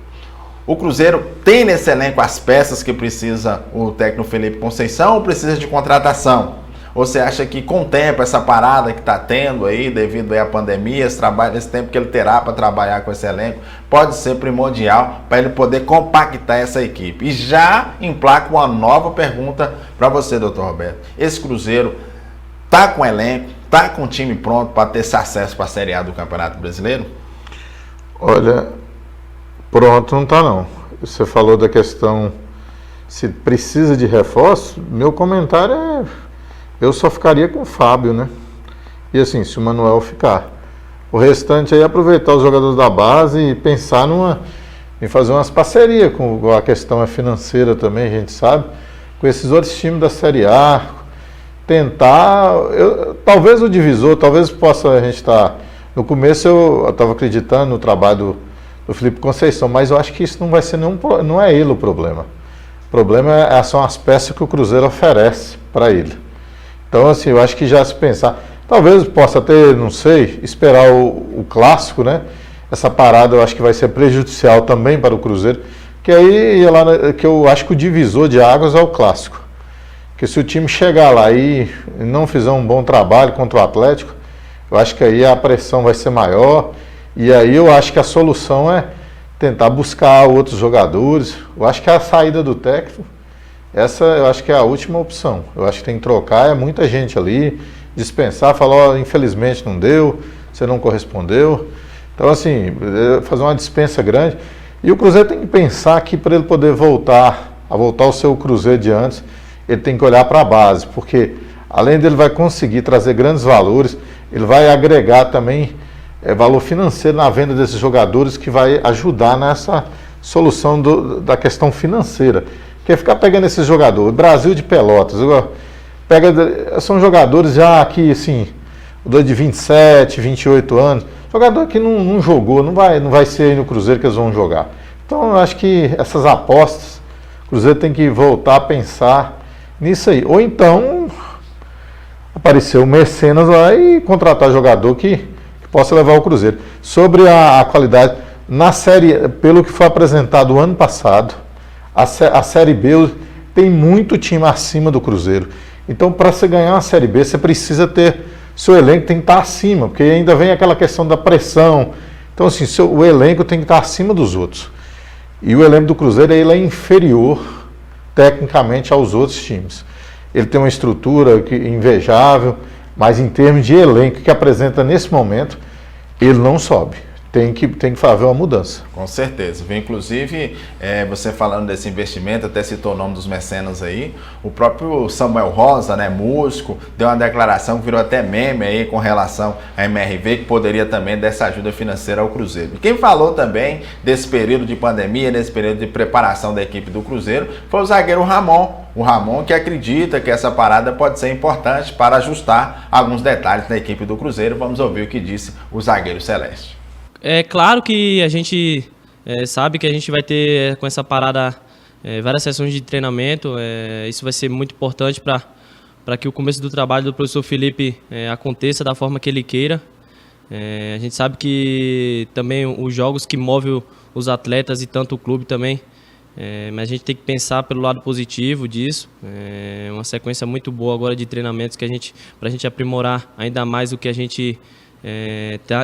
o Cruzeiro tem nesse elenco as peças que precisa o técnico Felipe Conceição, ou precisa de contratação? Ou você acha que com o tempo, essa parada que está tendo aí, devido aí à pandemia, esse tempo que ele terá para trabalhar com esse elenco, pode ser primordial para ele poder compactar essa equipe? E já emplaca uma nova pergunta para você, doutor Roberto. Esse Cruzeiro tá com elenco, tá com o time pronto para ter esse acesso para a Série A do Campeonato Brasileiro? Olha, pronto não tá não. Você falou da questão se precisa de reforço, meu comentário é, eu só ficaria com o Fábio, né? E assim, se o Manuel ficar. O restante aí é aproveitar os jogadores da base e pensar em fazer umas parcerias com a questão financeira também, a gente sabe, com esses outros times da Série A, tentar, talvez o divisor, talvez possa a gente estar, no começo eu estava acreditando no trabalho do Felipe Conceição, mas eu acho que isso não vai ser não é ele o problema. O problema são as peças que o Cruzeiro oferece para ele. Então, assim, eu acho que já se pensar, talvez possa ter, não sei, esperar o clássico, né? Essa parada eu acho que vai ser prejudicial também para o Cruzeiro, que aí que eu acho que o divisor de águas é o clássico. Porque se o time chegar lá e não fizer um bom trabalho contra o Atlético, eu acho que aí a pressão vai ser maior, e aí eu acho que a solução é tentar buscar outros jogadores. Eu acho que a saída do técnico, essa eu acho que é a última opção. Eu acho que tem que trocar, é muita gente ali, dispensar, falar, ó, infelizmente não deu, você não correspondeu. Então, assim, fazer uma dispensa grande. E o Cruzeiro tem que pensar que para ele poder voltar ao seu Cruzeiro de antes, ele tem que olhar para a base, porque além dele vai conseguir trazer grandes valores, ele vai agregar também valor financeiro na venda desses jogadores, que vai ajudar nessa solução da questão financeira. Porque ficar pegando esses jogadores, Brasil de Pelotas, são jogadores já que, assim, de 27, 28 anos, jogador que não jogou, não vai ser aí no Cruzeiro que eles vão jogar. Então eu acho que essas apostas, o Cruzeiro tem que voltar a pensar nisso aí. Ou então aparecer o Mecenas lá e contratar jogador que possa levar o Cruzeiro. Sobre a qualidade, na série, pelo que foi apresentado ano passado, a Série B tem muito time acima do Cruzeiro. Então, para você ganhar uma Série B, você precisa ter, seu elenco tem que estar acima, porque ainda vem aquela questão da pressão. Então, assim, o elenco tem que estar acima dos outros. E o elenco do Cruzeiro, ele é inferior, tecnicamente, aos outros times. Ele tem uma estrutura invejável, mas em termos de elenco que apresenta nesse momento, ele não sobe. Tem que fazer uma mudança. Com certeza. Inclusive, você falando desse investimento, até citou o nome dos mecenas aí, o próprio Samuel Rosa, né, músico, deu uma declaração que virou até meme aí com relação à MRV, que poderia também dar essa ajuda financeira ao Cruzeiro. E quem falou também desse período de pandemia, desse período de preparação da equipe do Cruzeiro, foi o zagueiro Ramon. O Ramon, que acredita que essa parada pode ser importante para ajustar alguns detalhes da equipe do Cruzeiro. Vamos ouvir o que disse o zagueiro celeste. É claro que a gente sabe que a gente vai ter com essa parada várias sessões de treinamento. Isso vai ser muito importante para que o começo do trabalho do professor Felipe aconteça da forma que ele queira. A gente sabe que também os jogos que movem os atletas e tanto o clube também, mas a gente tem que pensar pelo lado positivo disso. Uma sequência muito boa agora de treinamentos para a gente aprimorar ainda mais o que a gente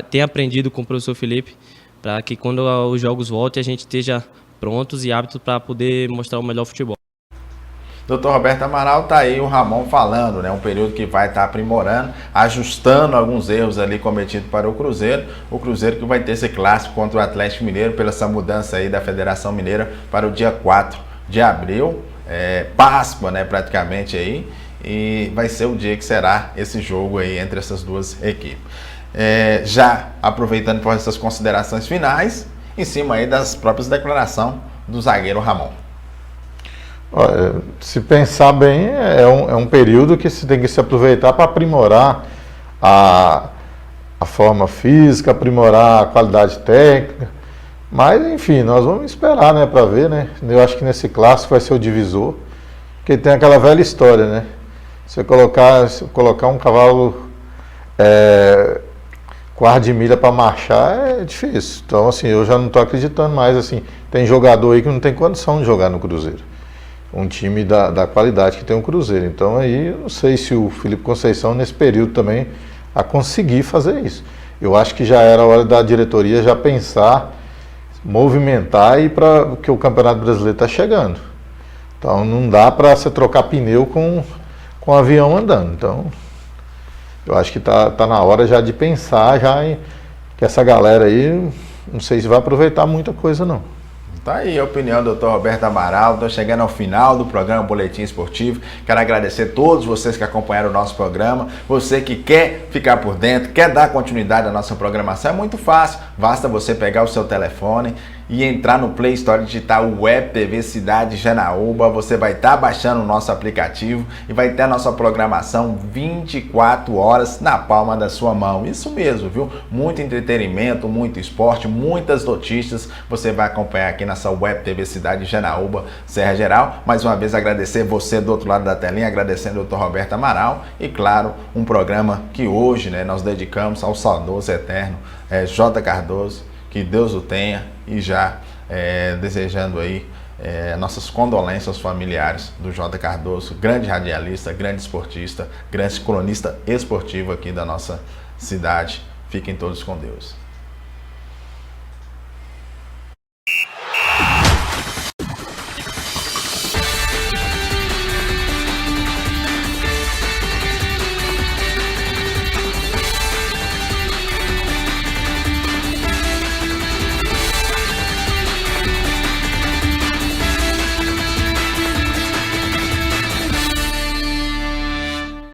tem aprendido com o professor Felipe, para que quando os jogos voltem a gente esteja prontos e aptos para poder mostrar o melhor futebol. Doutor Roberto Amaral, tá aí o Ramon falando, né? Um período que vai estar aprimorando, ajustando alguns erros ali cometidos para o Cruzeiro. O Cruzeiro que vai ter esse clássico contra o Atlético Mineiro, pela essa mudança aí da Federação Mineira para o dia 4 de abril, Páscoa, né? Praticamente aí, e vai ser o dia que será esse jogo aí entre essas duas equipes. Já aproveitando para essas considerações finais, em cima aí das próprias declarações do zagueiro Ramon. Olha, se pensar bem, é um período que se tem que se aproveitar para aprimorar a forma física, aprimorar a qualidade técnica. Mas, enfim, nós vamos esperar, né, para ver, né? Eu acho que nesse clássico vai ser o divisor, porque tem aquela velha história, né? Você colocar um cavalo quarto de milha para marchar é difícil. Então, assim, eu já não estou acreditando mais, assim, tem jogador aí que não tem condição de jogar no Cruzeiro. um time da qualidade que tem o Cruzeiro. Então aí eu não sei se o Felipe Conceição nesse período também a conseguir fazer isso. Eu acho que já era hora da diretoria já pensar, movimentar e porque o Campeonato Brasileiro está chegando. Então não dá para você trocar pneu com o avião andando. Então eu acho que tá na hora já de pensar já que essa galera aí, não sei se vai aproveitar muita coisa não. Tá aí a opinião do Dr. Roberto Amaral. Estou chegando ao final do programa Boletim Esportivo. Quero agradecer a todos vocês que acompanharam o nosso programa. Você que quer ficar por dentro, quer dar continuidade à nossa programação, é muito fácil. Basta você pegar o seu telefone e entrar no Play Store, digitar o Web TV Cidade Janaúba. Você vai estar baixando o nosso aplicativo e vai ter a nossa programação 24 horas na palma da sua mão. Isso mesmo, viu? Muito entretenimento, muito esporte, muitas notícias. Você vai acompanhar aqui nessa Web TV Cidade Janaúba, Serra Geral. Mais uma vez agradecer você do outro lado da telinha, agradecendo o Dr. Roberto Amaral e, claro, um programa que hoje, né, nós dedicamos ao saudoso eterno J. Cardoso. Que Deus o tenha, e já desejando aí nossas condolências aos familiares do J. Cardoso, grande radialista, grande esportista, grande cronista esportivo aqui da nossa cidade. Fiquem todos com Deus.